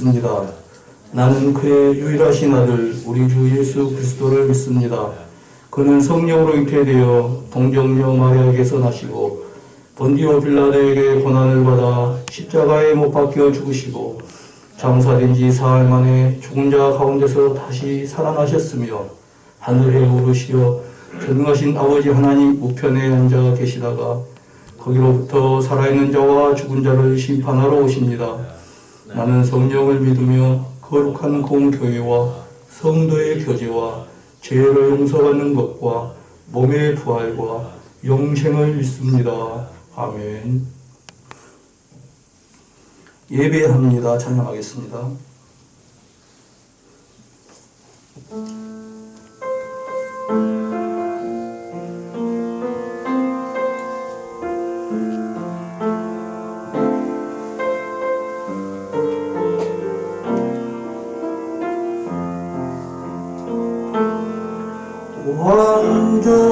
믿습니다. 나는 그의 유일하신 아들 우리 주 예수 그리스도를 믿습니다. 그는 성령으로 잉태되어 동정녀 마리아에게서 나시고 본디오 빌라도에게 고난을 받아 십자가에 못 박혀 죽으시고 장사된 지 사흘 만에 죽은 자 가운데서 다시 살아나셨으며 하늘에 오르시어 전능하신 아버지 하나님 우편에 앉아 계시다가 거기로부터 살아있는 자와 죽은 자를 심판하러 오십니다. 나는 성령을 믿으며 거룩한 공교회와 성도의 교제와 죄를 용서받는 것과 몸의 부활과 영생을 믿습니다. 아멘. 예배합니다. 찬양하겠습니다.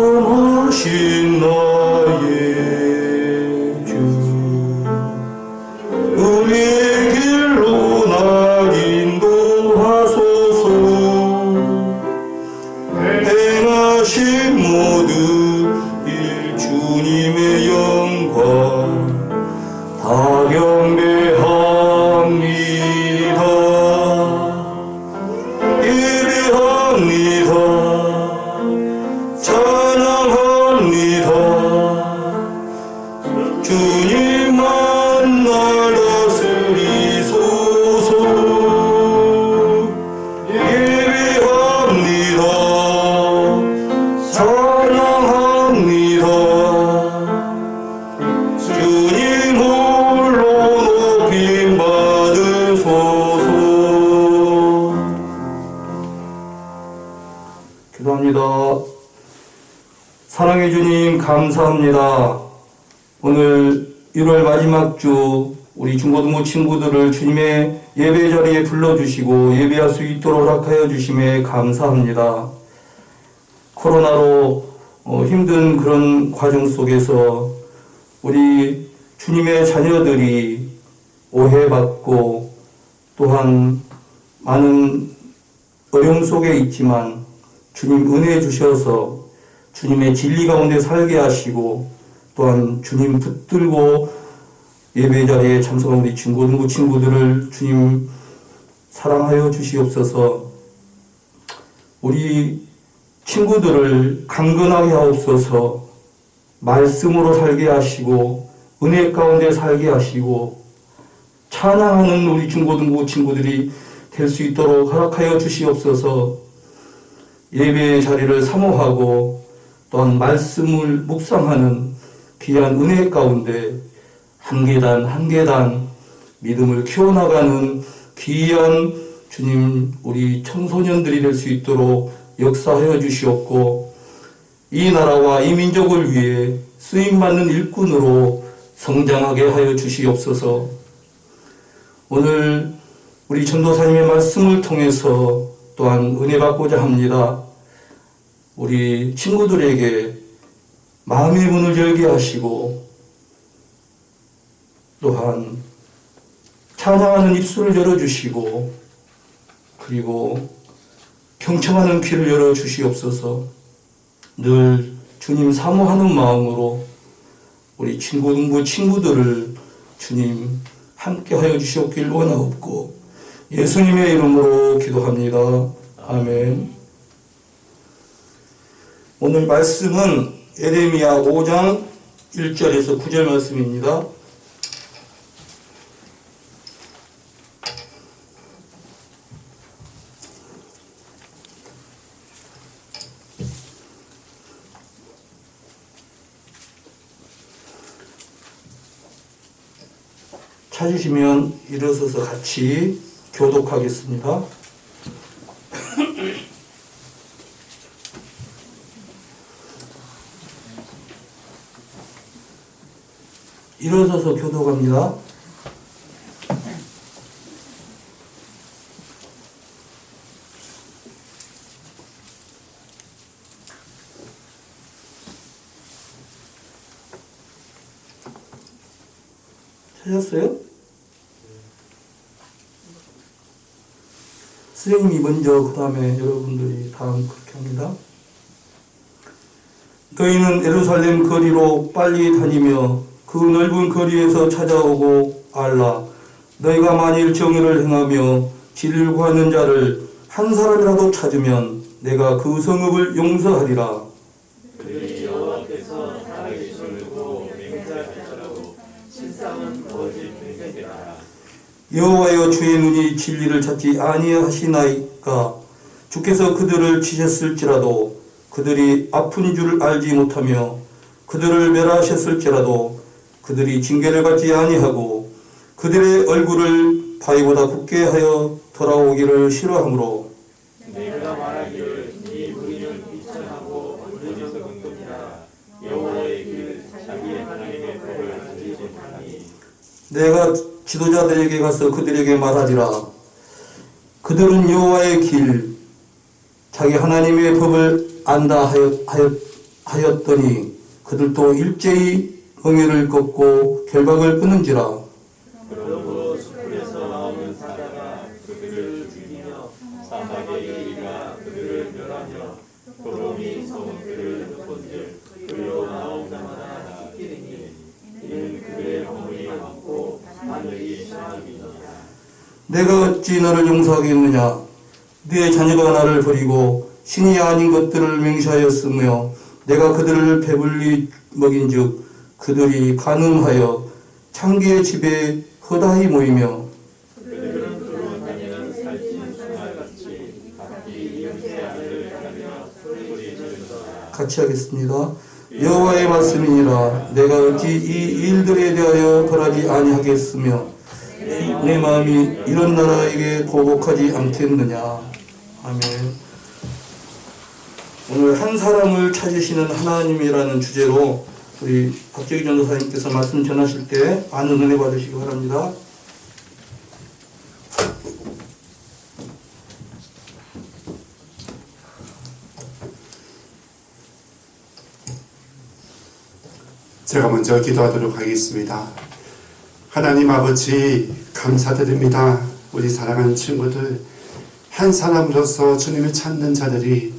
완전하신 나의 주 의의 길로 날 인도하소서. 행하신 모든 일 주님의 영광 다 경배합니다. 예배합니다. 찬양합니다. 주님만 날 다스리소서. 예배합니다. 찬양합니다. 주님 홀로 높임 받으소서. 기도합니다. 사랑해 주님 감사합니다. 오늘 1월 마지막 주 우리 중고등부 친구들을 주님의 예배 자리에 불러주시고 예배할 수 있도록 허락하여 주심에 감사합니다. 코로나로 힘든 그런 과정 속에서 우리 주님의 자녀들이 오해받고 또한 많은 어려움 속에 있지만 주님 은혜 주셔서 주님의 진리 가운데 살게 하시고 또한 주님 붙들고 예배 자리에 참석한 우리 중고등부 친구들을 주님 사랑하여 주시옵소서. 우리 친구들을 강건하게 하옵소서. 말씀으로 살게 하시고 은혜 가운데 살게 하시고 찬양하는 우리 중고등부 친구들이 될 수 있도록 허락하여 주시옵소서. 예배의 자리를 사모하고 또한 말씀을 묵상하는 귀한 은혜 가운데 한 계단 한 계단 믿음을 키워나가는 귀한 주님 우리 청소년들이 될 수 있도록 역사하여 주시옵고 이 나라와 이 민족을 위해 쓰임받는 일꾼으로 성장하게 하여 주시옵소서. 오늘 우리 전도사님의 말씀을 통해서 또한 은혜 받고자 합니다. 우리 친구들에게 마음의 문을 열게 하시고 또한 찬양하는 입술을 열어주시고 그리고 경청하는 귀를 열어주시옵소서. 늘 주님 사모하는 마음으로 우리 중고등부 친구들을 주님 함께하여 주시옵길 원하옵고 예수님의 이름으로 기도합니다. 아멘. 오늘 말씀은 에레미야 5장 1절에서 9절 말씀입니다. 찾으시면 일어서서 같이 교독하겠습니다. 일어서서 교독합니다. 찾았어요? 선생님이 먼저 그 다음에 여러분들이 다음 그렇게 합니다. 너희는 예루살렘 거리로 빨리 다니며 그 넓은 거리에서 찾아오고 알라. 너희가 만일 정의를 행하며 진리를 구하는 자를 한 사람이라도 찾으면 내가 그 성읍을 용서하리라. 그들이 여호와께서 나에게 저르고 맹세하시더라도 실상은 거짓 맹세되라. 여호와여 주의 눈이 진리를 찾지 아니하시나이까. 주께서 그들을 치셨을지라도 그들이 아픈 줄 알지 못하며 그들을 멸하셨을지라도 그들이 징계를 받지 아니하고 그들의 얼굴을 바위보다 굳게 하여 돌아오기를 싫어하므로 내가 말하기를 이 무리는 비천하고 어리석은 것이라. 여호와의 길 자기의 하나님의 법을 가지지 못하니 내가 지도자들에게 가서 그들에게 말하리라. 그들은 여호와의 길 자기 하나님의 법을 안다 하였더니 그들도 일제히 멍에를 꺾고 결박을 끊은지라. 그러므로 숲에서 나오는 사자가 그들을 죽이며 사막의 이리가 그들을 멸하며 도롱이 성들을 덮은즉 그리로 나온 자마다 죽이니 이는 그들의 허물이 많고 하늘이 심함이니라. 내가 어찌 너를 용서하겠느냐. 네 자녀가 나를 버리고 신이 아닌 것들을 맹세하였으며 내가 그들을 배불리 먹인즉 그들이 간음하여 창기의 집에 허다히 모이며 그들은 두루 다니는 살찐 수말같이 각기 이웃의 아들을 따르며 소리 지르더라. 같이 하겠습니다. 여호와의 말씀이니라. 내가 어찌 이 일들에 대하여 벌하지 아니하겠으며 내 마음이 이런 나라에게 보복하지 않겠느냐. 아멘. 오늘 한 사람을 찾으시는 하나님이라는 주제로 우리 박재기 전도사님께서 말씀 전하실 때 많은 은혜 받으시기 바랍니다. 제가 먼저 기도하도록 하겠습니다. 하나님 아버지 감사드립니다. 우리 사랑하는 친구들 한 사람으로서 주님을 찾는 자들이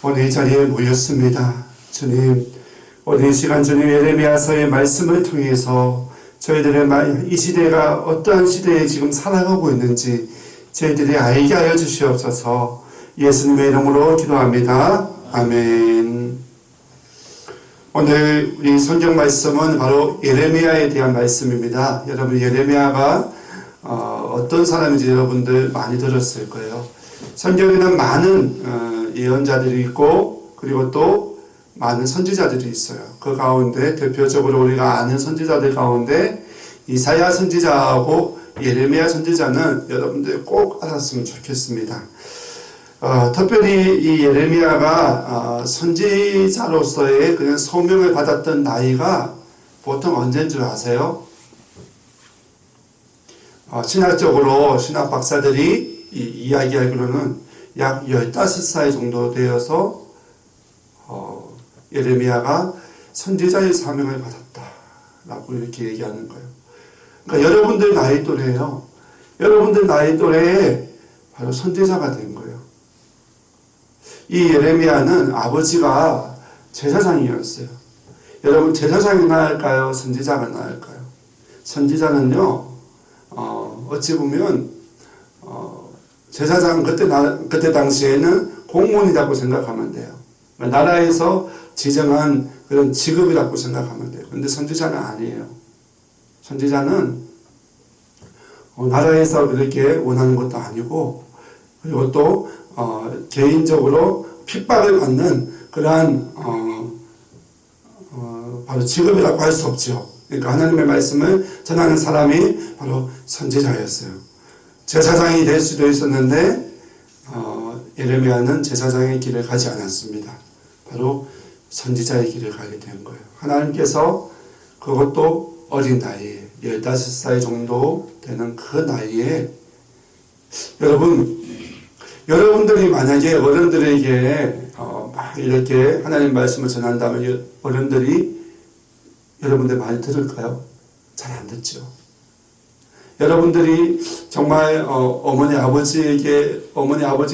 오늘 이 자리에 모였습니다. 주님 오늘 이 시간 주님 예레미야서의 말씀을 통해서 저희들의 이 시대가 어떠한 시대에 지금 살아가고 있는지 저희들이 알게 하여 주시옵소서. 예수님의 이름으로 기도합니다. 아멘. 오늘 우리 성경 말씀은 바로 예레미야에 대한 말씀입니다. 여러분 예레미야가 어떤 사람인지 여러분들 많이 들었을 거예요. 성경에는 많은 예언자들이 있고 그리고 또 많은 선지자들이 있어요. 그 가운데 대표적으로 우리가 아는 선지자들 가운데 이사야 선지자하고 예레미야 선지자는 여러분들 꼭 알았으면 좋겠습니다. 특별히 이 예레미야가 선지자로서의 그냥 소명을 받았던 나이가 보통 언제인 줄 아세요? 신학적으로 신학 박사들이 이야기하기로는 약 15살 정도 되어서 예레미야가 선지자의 사명을 받았다라고 이렇게 얘기하는 거예요. 그러니까 여러분들 나이 또래예요. 여러분들 나이 또래에 바로 선지자가 된 거예요. 이 예레미야는 아버지가 제사장이었어요. 여러분 제사장이 나을까요? 선지자가 나을까요? 선지자는요, 어찌 보면 제사장 그때 당시에는 공무원이라고 생각하면 돼요. 나라에서 지정한 그런 직업이라고 생각하면 돼요. 그런데 선지자는 아니에요. 선지자는 나라에서 그렇게 원하는 것도 아니고 그리고 또 개인적으로 핍박을 받는 그러한 바로 직업이라고 할 수 없죠. 그러니까 하나님의 말씀을 전하는 사람이 바로 선지자였어요. 제사장이 될 수도 있었는데 예레미야는 제사장의 길을 가지 않았습니다. 바로 선지자의 길을 가게 된 거예요. 하나님께서 그것도 어린 나이에 15살 정도 되는 그 나이에 여러분들이 만약에 어른들에게 막 이렇게 하나님 말씀을 전한다면 어른들이 여러분들 많이 들을까요? 잘 안 듣죠. 여러분들이 정말 어머니 아버지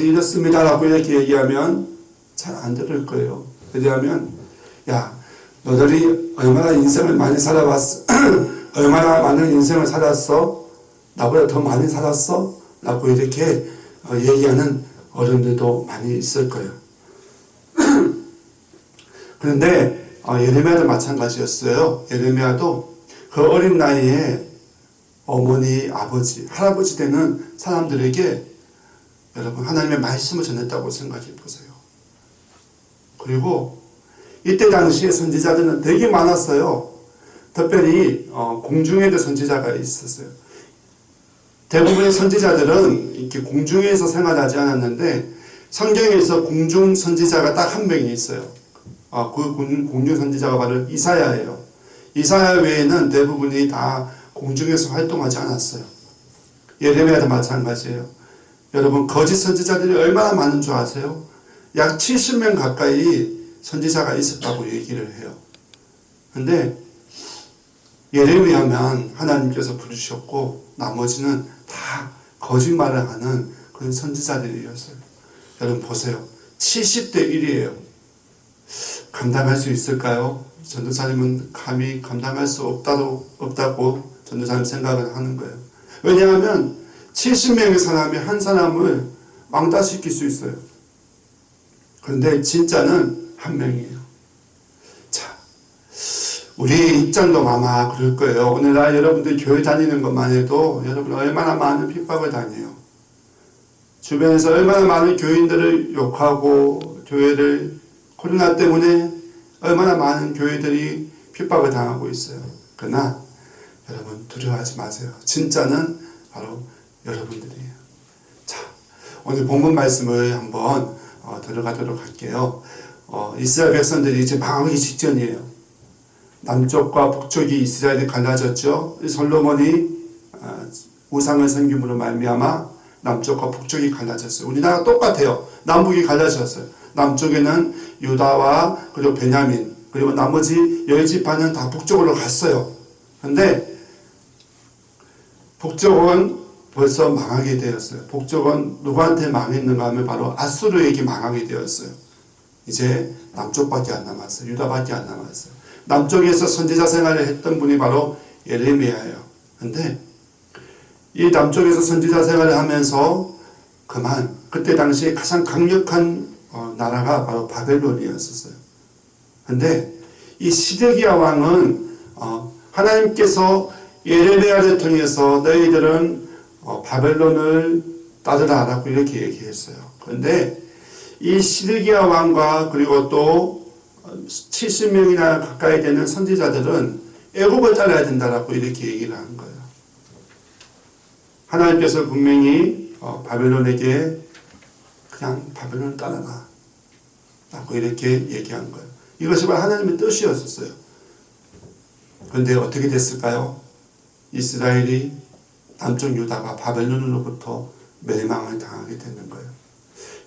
이렇습니다라고 이렇게 얘기하면 잘 안 들을 거예요. 왜냐하면 야 너들이 얼마나 인생을 많이 살아봤어? 얼마나 많은 인생을 살았어? 나보다 더 많이 살았어? 라고 이렇게 얘기하는 어른들도 많이 있을 거예요. 그런데 예레미야도 마찬가지였어요. 예레미야도 그 어린 나이에 어머니, 아버지, 할아버지 되는 사람들에게 여러분 하나님의 말씀을 전했다고 생각해 보세요. 그리고 이때 당시에 선지자들은 되게 많았어요. 특별히 공중에도 선지자가 있었어요. 대부분의 선지자들은 이렇게 공중에서 생활하지 않았는데 성경에서 공중 선지자가 딱 한 명이 있어요. 그 공중 선지자가 바로 이사야예요. 이사야 외에는 대부분이 다 공중에서 활동하지 않았어요. 예레미야도 마찬가지예요. 여러분 거짓 선지자들이 얼마나 많은 줄 아세요? 약 70명 가까이 선지자가 있었다고 얘기를 해요. 근데 예레미야만 하나님께서 부르셨고 나머지는 다 거짓말을 하는 그런 선지자들이었어요. 여러분 보세요. 70대 1이에요. 감당할 수 있을까요? 전도사님은 감히 감당할 수 없다고 전도사님 생각을 하는 거예요. 왜냐하면 70명의 사람이 한 사람을 왕따시킬 수 있어요. 그런데 진짜는 한 명이에요. 자, 우리 입장도 아마 그럴 거예요. 오늘날 여러분들 교회 다니는 것만 해도 여러분 얼마나 많은 핍박을 당해요. 주변에서 얼마나 많은 교인들을 욕하고 교회를 코로나 때문에 얼마나 많은 교회들이 핍박을 당하고 있어요. 그러나 여러분 두려워하지 마세요. 진짜는 바로 여러분들이에요. 자, 오늘 본문 말씀을 한번 들어가도록 할게요. 이스라엘 백성들이 이제 망하기 직전이에요. 남쪽과 북쪽이 이스라엘이 갈라졌죠. 솔로몬이 우상을 섬김으로 말미암아 남쪽과 북쪽이 갈라졌어요. 우리나라 똑같아요. 남북이 갈라졌어요. 남쪽에는 유다와 그리고 베냐민 그리고 나머지 10지파는 다 북쪽으로 갔어요. 그런데 북쪽은 벌써 망하게 되었어요. 북쪽은 누구한테 망했는가 하면 바로 아수르에게 망하게 되었어요. 이제 남쪽밖에 안 남았어요. 유다밖에 안 남았어요. 남쪽에서 선지자 생활을 했던 분이 바로 예레미야예요. 그런데 이 남쪽에서 선지자 생활을 하면서 그때 당시에 가장 강력한 나라가 바로 바벨론이었어요. 그런데 이 시드기야 왕은 하나님께서 예레미야를 통해서 너희들은 바벨론을 따르라라고 이렇게 얘기했어요. 그런데 이 시드기야 왕과 그리고 또 70명이나 가까이 되는 선지자들은 애굽을 따라야 된다라고 이렇게 얘기를 하는 거예요. 하나님께서 분명히 바벨론에게 그냥 바벨론을 따라라 라고 이렇게 얘기한 거예요. 이것이 바로 하나님의 뜻이었어요. 그런데 어떻게 됐을까요? 이스라엘이 남쪽 유다가 바벨론으로부터 멸망을 당하게 되는 거예요.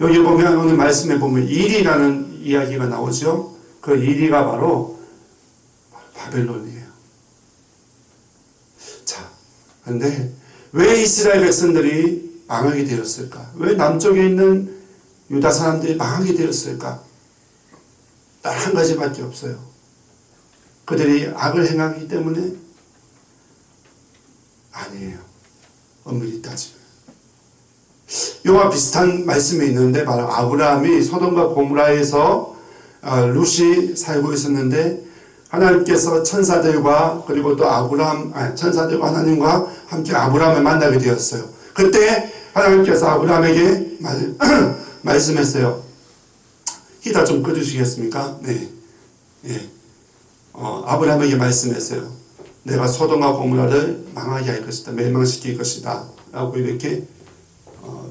여기 보면 오늘 말씀에 보면 일이라는 이야기가 나오죠. 그 일이가 바로 바벨론이에요. 자, 그런데 왜 이스라엘 백성들이 망하게 되었을까? 왜 남쪽에 있는 유다 사람들이 망하게 되었을까? 딱 한 가지밖에 없어요. 그들이 악을 행하기 때문에? 아니에요. 엄밀히 따지면. 이와 비슷한 말씀이 있는데 바로 아브라함이 소돔과 고모라에서 룻이 살고 있었는데 하나님께서 천사들과 그리고 또 천사들과 하나님과 함께 아브라함을 만나게 되었어요. 그때 하나님께서 아브라함에게 말씀했어요. 히다 좀 꺼주시겠습니까? 네. 예. 아브라함에게 말씀했어요. 내가 소돔과 고모라를 망하게 할 것이다. 멸망시킬 것이다. 라고 이렇게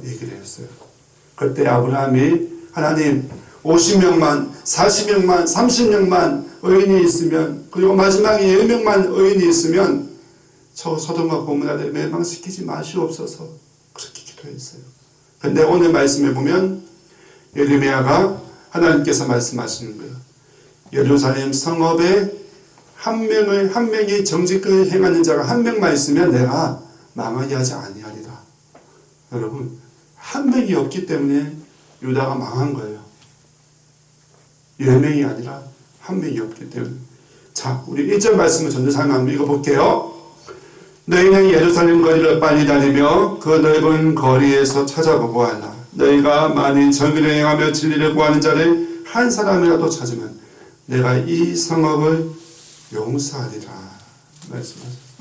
얘기를 했어요. 그때 아브라함이 하나님 50명만 40명만 30명만 의인이 있으면 그리고 마지막에 10명만 의인이 있으면 저 소돔과 고모라를 멸망시키지 마시옵소서 그렇게 기도했어요. 그런데 오늘 말씀에 보면 예레미야가 하나님께서 말씀하시는 거예요. 예루살렘 성읍에 한 명이 정직을 행하는 자가 한 명만 있으면 내가 망하게 하지 아니하리라. 여러분, 한 명이 없기 때문에 유다가 망한 거예요. 10명이 아니라 한 명이 없기 때문에. 자, 우리 1절 말씀을 전도사님 한번 읽어볼게요. 너희는 예루살렘 거리를 빨리 다니며 그 넓은 거리에서 찾아보고 하라. 너희가 만일 정의를 행하며 진리를 구하는 자를 한 사람이라도 찾으면 내가 이 성읍을 용서하리라. 말씀하셨습니다.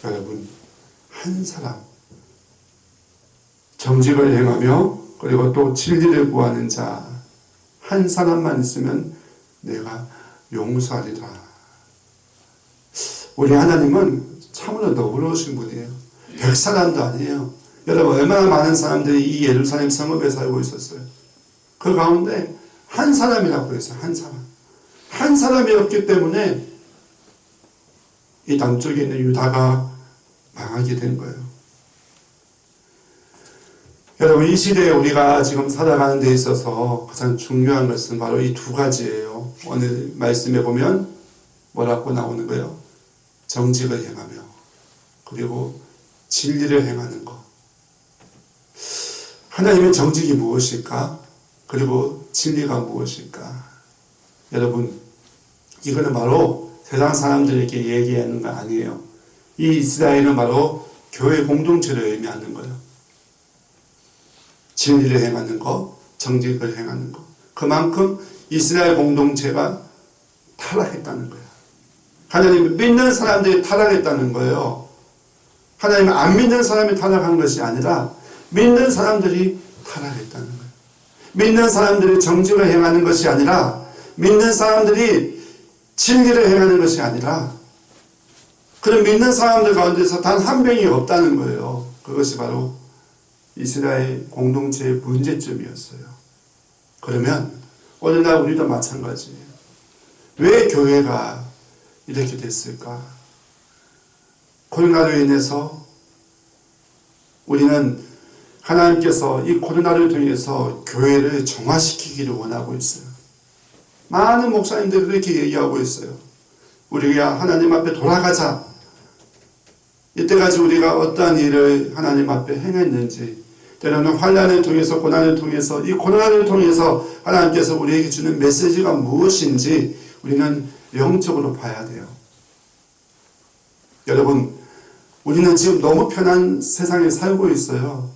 여러분, 한 사람, 정직을 행하며 그리고 또 진리를 구하는 자 한 사람만 있으면 내가 용서하리라. 우리 하나님은 참으로 너그러우신 분이에요. 100사람도 아니에요. 여러분, 얼마나 많은 사람들이 이 예루살렘 성읍에 살고 있었어요. 그 가운데 한 사람이라고 했어요. 한 사람. 한 사람이었기 때문에 이 남쪽에 있는 유다가 망하게 된 거예요. 여러분, 이 시대에 우리가 지금 살아가는 데 있어서 가장 중요한 것은 바로 이 두 가지예요. 오늘 말씀에 보면 뭐라고 나오는 거예요? 정직을 행하며 그리고 진리를 행하는 것. 하나님의 정직이 무엇일까? 그리고 진리가 무엇일까? 여러분, 이거는 바로 세상 사람들에게 얘기하는 거 아니에요. 이 이스라엘은 바로 교회 공동체를 의미하는 거예요. 진리를 행하는 것, 정직을 행하는 것. 그만큼 이스라엘 공동체가 타락했다는 거예요. 하나님을 믿는 사람들이 타락했다는 거예요. 하나님을 안 믿는 사람이 타락한 것이 아니라 믿는 사람들이 타락했다는 거예요. 믿는 사람들이 정직을 행하는 것이 아니라 믿는 사람들이 진리를 행하는 것이 아니라 그런 믿는 사람들 가운데서 단 한 명이 없다는 거예요. 그것이 바로 이스라엘 공동체의 문제점이었어요. 그러면 오늘날 우리도 마찬가지예요. 왜 교회가 이렇게 됐을까? 코로나로 인해서 우리는 하나님께서 이 코로나를 통해서 교회를 정화시키기를 원하고 있어요. 많은 목사님들이 그렇게 얘기하고 있어요. 우리가 하나님 앞에 돌아가자. 이때까지 우리가 어떠한 일을 하나님 앞에 행했는지, 때로는 환난을 통해서, 고난을 통해서, 이 고난을 통해서 하나님께서 우리에게 주는 메시지가 무엇인지 우리는 영적으로 봐야 돼요. 여러분, 우리는 지금 너무 편한 세상에 살고 있어요.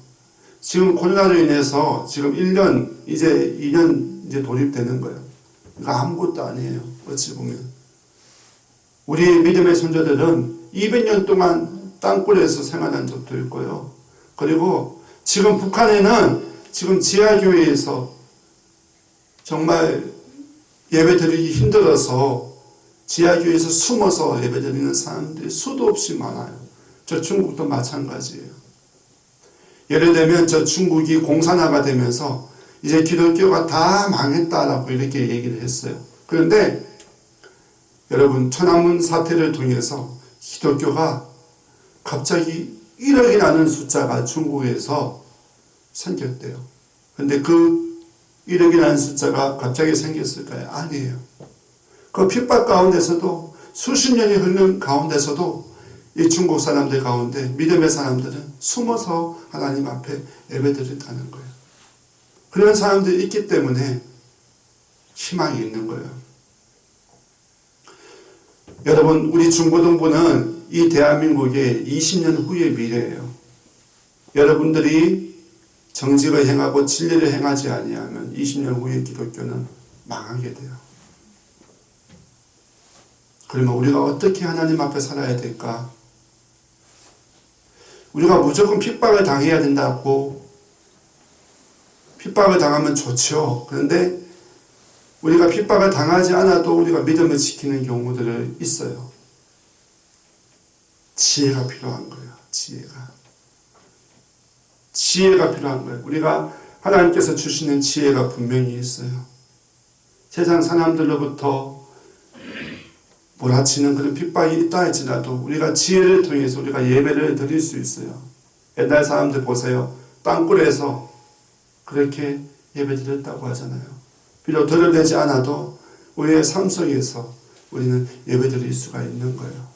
지금 코로나로 인해서 지금 1년, 이제 2년 이제 돌입되는 거예요. 이거 아무것도 아니에요. 어찌 보면. 우리 믿음의 선조들은 200년 동안 땅굴에서 생활한 적도 있고요. 그리고 지금 북한에는 지금 지하교회에서 정말 예배드리기 힘들어서 지하교회에서 숨어서 예배드리는 사람들이 수도 없이 많아요. 저 중국도 마찬가지예요. 예를 들면 저 중국이 공산화가 되면서 이제 기독교가 다 망했다라고 이렇게 얘기를 했어요. 그런데 여러분, 천안문 사태를 통해서 기독교가 갑자기 1억이라는 숫자가 중국에서 생겼대요. 그런데 그 1억이라는 숫자가 갑자기 생겼을까요? 아니에요. 그 핍박 가운데서도 수십 년이 흐른 가운데서도 이 중국 사람들 가운데 믿음의 사람들은 숨어서 하나님 앞에 예배드렸다는 거예요. 그런 사람들이 있기 때문에 희망이 있는 거예요. 여러분, 우리 중고등부는 이 대한민국의 20년 후의 미래예요. 여러분들이 정직을 행하고 진리를 행하지 아니하면 20년 후의 기독교는 망하게 돼요. 그러면 우리가 어떻게 하나님 앞에 살아야 될까? 우리가 무조건 핍박을 당해야 된다고, 핍박을 당하면 좋죠. 그런데 우리가 핍박을 당하지 않아도 우리가 믿음을 지키는 경우들이 있어요. 지혜가 필요한 거예요. 지혜가 필요한 거예요. 우리가 하나님께서 주시는 지혜가 분명히 있어요. 세상 사람들로부터 몰아치는 그런 핍박이 있다 할지라도 우리가 지혜를 통해서 우리가 예배를 드릴 수 있어요. 옛날 사람들 보세요. 땅굴에서 그렇게 예배 드렸다고 하잖아요. 비록 들어되지 않아도 우리의 삶 속에서 우리는 예배 드릴 수가 있는 거예요.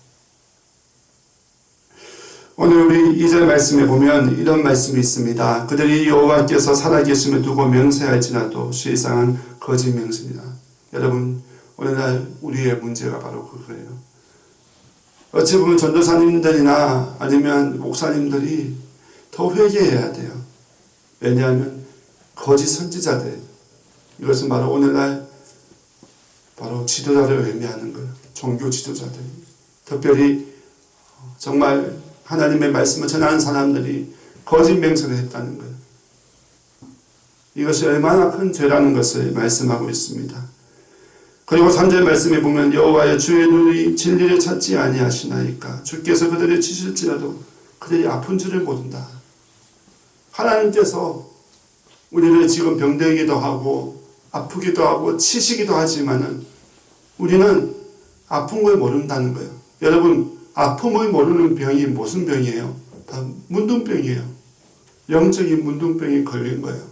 오늘 우리 2절 말씀에 보면 이런 말씀이 있습니다. 그들이 여호와께서 살아계심을 두고 맹세할지라도 실상은 거짓 맹세이다. 여러분, 오늘날 우리의 문제가 바로 그거예요. 어찌 보면 전도사님들이나 아니면 목사님들이 더 회개해야 돼요. 왜냐하면 거짓 선지자들, 이것은 바로 오늘날 바로 지도자를 의미하는 거예요. 종교 지도자들. 특별히 정말 하나님의 말씀을 전하는 사람들이 거짓 맹세를 했다는 거예요. 이것이 얼마나 큰 죄라는 것을 말씀하고 있습니다. 그리고 3절 말씀에 보면 여호와여 주의 눈이 진리를 찾지 아니하시나이까 주께서 그들을 치실지라도 그들이 아픈 줄을 모른다. 하나님께서 우리를 지금 병들기도 하고 아프기도 하고 치시기도 하지만은 우리는 아픈 걸 모른다는 거예요. 여러분, 아픔을 모르는 병이 무슨 병이에요? 다 문둥병이에요. 영적인 문둥병이 걸린 거예요.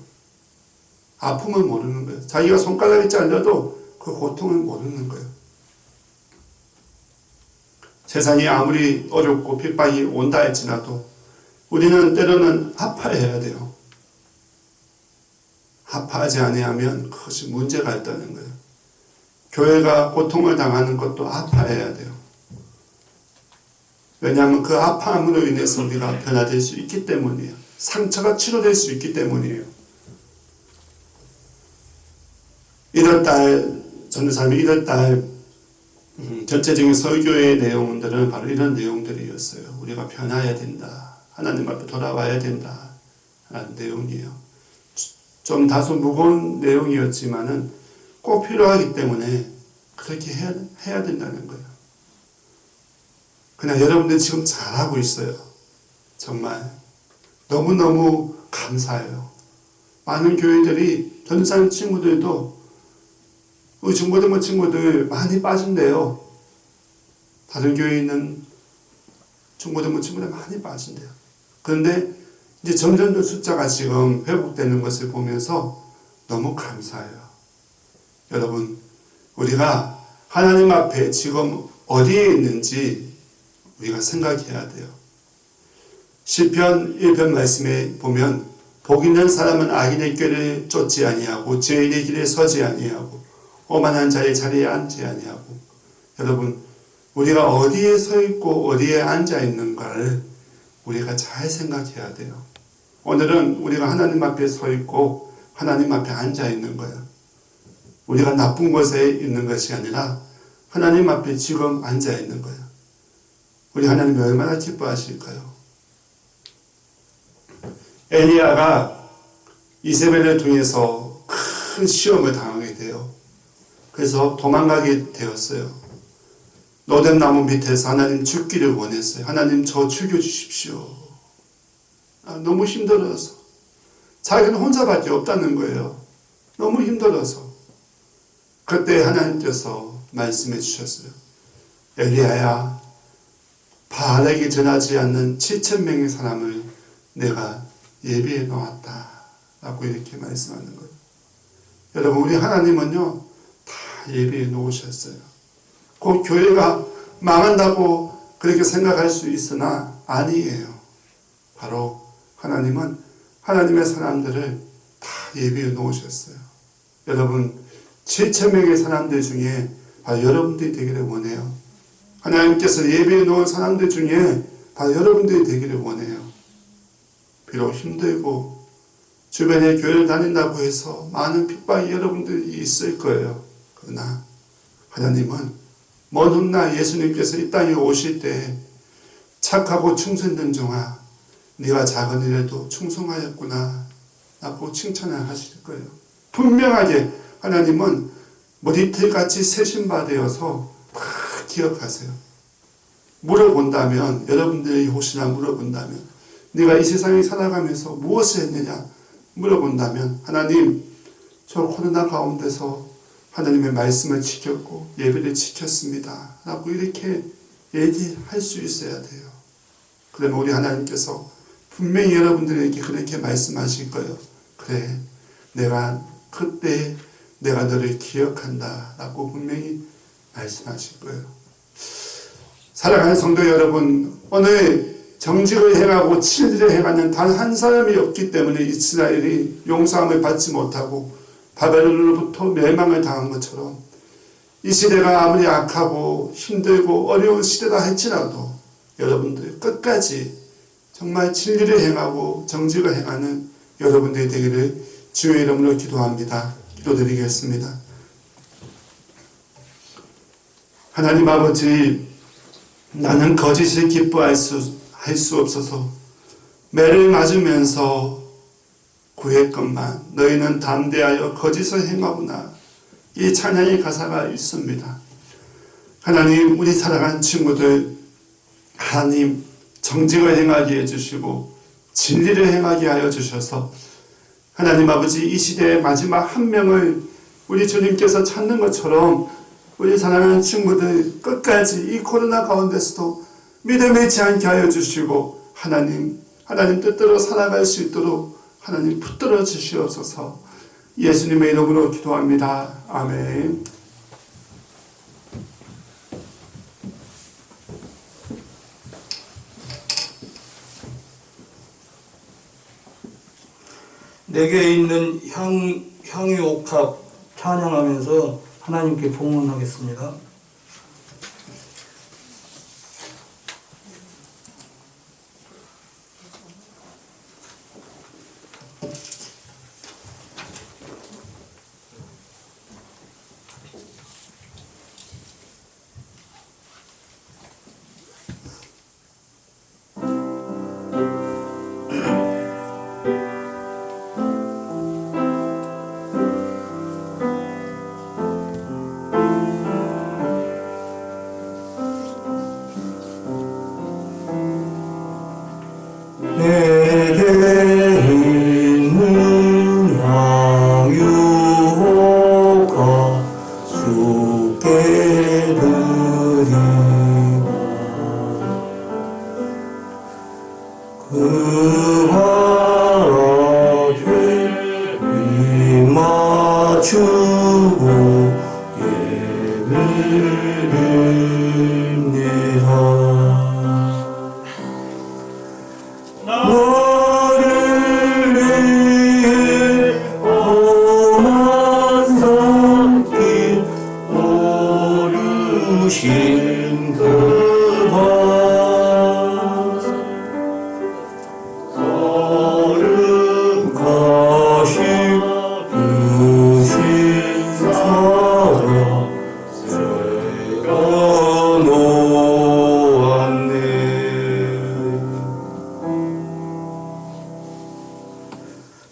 아픔을 모르는 거예요. 자기가 손가락이 잘려도 그 고통을 모르는 거예요. 세상이 아무리 어렵고 핍박이 온다 할지라도 우리는 때로는 아파해야 돼요. 아파하지 아니하면 그것이 문제가 있다는 거예요. 교회가 고통을 당하는 것도 아파해야 돼요. 왜냐하면 그 아파함으로 인해서 우리가 변화될 수 있기 때문이에요. 상처가 치료될 수 있기 때문이에요. 1월달 전도사님이 1월달 전체적인 설교의 내용들은 바로 이런 내용들이었어요. 우리가 변화해야 된다. 하나님 앞에 돌아와야 된다. 라는 내용이에요. 좀 다소 무거운 내용이었지만은 꼭 필요하기 때문에 그렇게 해야 된다는 거예요. 그냥 여러분들 지금 잘하고 있어요. 정말 너무너무 감사해요. 많은 교회들이 전도사님 친구들도 우리 중고등부 친구들 많이 빠진대요. 다른 교회에 있는 중고등부 친구들 많이 빠진대요. 그런데 이제 점점 더 숫자가 지금 회복되는 것을 보면서 너무 감사해요. 여러분, 우리가 하나님 앞에 지금 어디에 있는지 우리가 생각해야 돼요. 시편 1편 말씀에 보면 복 있는 사람은 악인의 꾀를 쫓지 아니하고 죄인의 길에 서지 아니하고 오만한 자의 자리에 앉지 아니하고. 여러분, 우리가 어디에 서 있고 어디에 앉아 있는가를 우리가 잘 생각해야 돼요. 오늘은 우리가 하나님 앞에 서 있고 하나님 앞에 앉아 있는 거예요. 우리가 나쁜 곳에 있는 것이 아니라 하나님 앞에 지금 앉아 있는 거예요. 우리 하나님이 얼마나 기뻐하실까요? 엘리야가 이세벨을 통해서 큰 시험을 당하게 돼요. 그래서 도망가게 되었어요. 로뎀나무 밑에서 하나님 죽기를 원했어요. 하나님 저 죽여주십시오. 너무 힘들어서. 자기는 혼자밖에 없다는 거예요. 너무 힘들어서. 그때 하나님께서 말씀해 주셨어요. 엘리야야, 바알에게 전하지 않는 7,000명의 사람을 내가 예비해 놓았다. 라고 이렇게 말씀하는 거예요. 여러분, 우리 하나님은요, 다 예비해 놓으셨어요. 그 교회가 망한다고 그렇게 생각할 수 있으나 아니에요. 바로 하나님은 하나님의 사람들을 다 예비해 놓으셨어요. 여러분, 7,000명의 사람들 중에 바로 여러분들이 되기를 원해요. 하나님께서 예비해 놓은 사람들 중에 바로 여러분들이 되기를 원해요. 비록 힘들고 주변에 교회를 다닌다고 해서 많은 핍박이 여러분들이 있을 거예요. 그러나 하나님은 먼 훗날 예수님께서 이 땅에 오실 때 착하고 충성된 종아, 네가 작은 일에도 충성하였구나 라고 칭찬을 하실 거예요. 분명하게 하나님은 머리털같이 세신바되어서 다 기억하세요. 물어본다면, 여러분들이 혹시나 물어본다면, 네가 이 세상에 살아가면서 무엇을 했느냐 물어본다면, 하나님, 저 코로나 가운데서 하나님의 말씀을 지켰고 예배를 지켰습니다 라고 이렇게 얘기할 수 있어야 돼요. 그러면 우리 하나님께서 분명히 여러분들에게 그렇게 말씀하실 거예요. 그래, 내가 그때 내가 너를 기억한다 라고 분명히 말씀하실 거예요. 사랑하는 성도 여러분, 오늘 정직을 행하고 진리를 행하는 단 한 사람이 없기 때문에 이스라엘이 용서함을 받지 못하고 바벨론으로부터 멸망을 당한 것처럼 이 시대가 아무리 악하고 힘들고 어려운 시대다 할지라도 여러분들 끝까지 정말 진리를 행하고 정직을 행하는 여러분들이 되기를 주의 이름으로 기도합니다. 기도드리겠습니다. 하나님 아버지, 나는 거짓을 기뻐할 수 없어서 매를 맞으면서 구했건만 너희는 담대하여 거짓을 행하구나. 이 찬양의 가사가 있습니다. 하나님, 우리 사랑하는 친구들, 하나님 정직을 행하게 해주시고 진리를 행하게 하여 주셔서 하나님 아버지, 이 시대의 마지막 한 명을 우리 주님께서 찾는 것처럼 우리 사랑하는 친구들 끝까지 이 코로나 가운데서도 믿음 잃지 않게 하여 주시고 하나님 뜻대로 살아갈 수 있도록 하나님 붙들어 주시옵소서. 예수님의 이름으로 기도합니다. 아멘. 내게 있는 향유 옥탑 찬양하면서 하나님께 봉헌하겠습니다.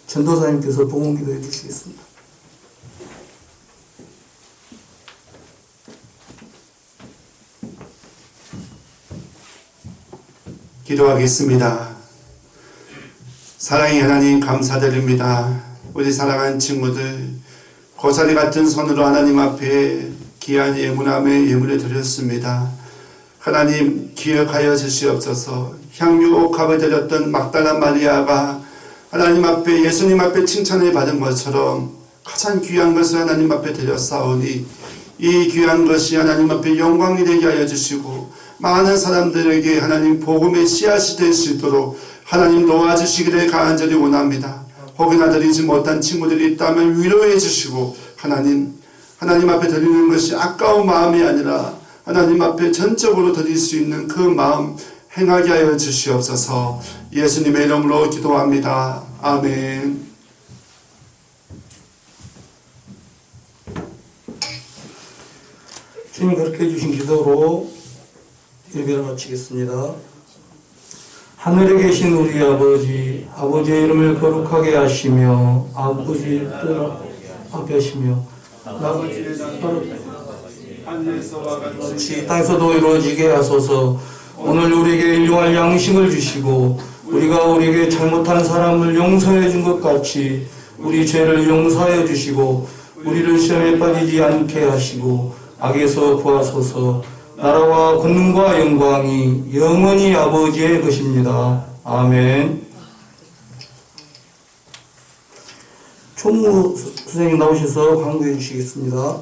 전도사님께서 봉헌기도 해주시겠습니다. 기도하겠습니다. 사랑의 하나님, 감사드립니다. 우리 사랑하는 친구들, 고사리 같은 손으로 하나님 앞에 귀한 예물함의 예물을 드렸습니다. 하나님, 기억하여 주시옵소서. 향유 옥합을 드렸던 막달라 마리아가 하나님 앞에, 예수님 앞에 칭찬을 받은 것처럼 가장 귀한 것을 하나님 앞에 드렸사오니 이 귀한 것이 하나님 앞에 영광이 되게 하여 주시고 많은 사람들에게 하나님 복음의 씨앗이 될 수 있도록 하나님 도와주시기를 간절히 원합니다. 혹여나 드리지 못한 친구들이 있다면 위로해 주시고 하나님 앞에 드리는 것이 아까운 마음이 아니라 하나님 앞에 전적으로 드릴 수 있는 그 마음 행하게 하여 주시옵소서. 예수님의 이름으로 기도합니다. 아멘. 주님 그렇게 해주신 기도로 예배를 마치겠습니다. 하늘에 계신 우리 아버지, 아버지의 이름을 거룩하게 하시며 아버지의 뜻 앞에 하시며 아버지의 나라를 하늘에서와 같이 땅에서도 이루어지게 하소서. 오늘 우리에게 일용할 양식을 주시고 우리가 우리에게 잘못한 사람을 용서해 준 것 같이 우리 죄를 용서하여 주시고 우리를 시험에 빠지지 않게 하시고 악에서 구하소서. 나라와 권능과 영광이 영원히 아버지의 것입니다. 아멘. 총무 선생님 나오셔서 강구해 주시겠습니다.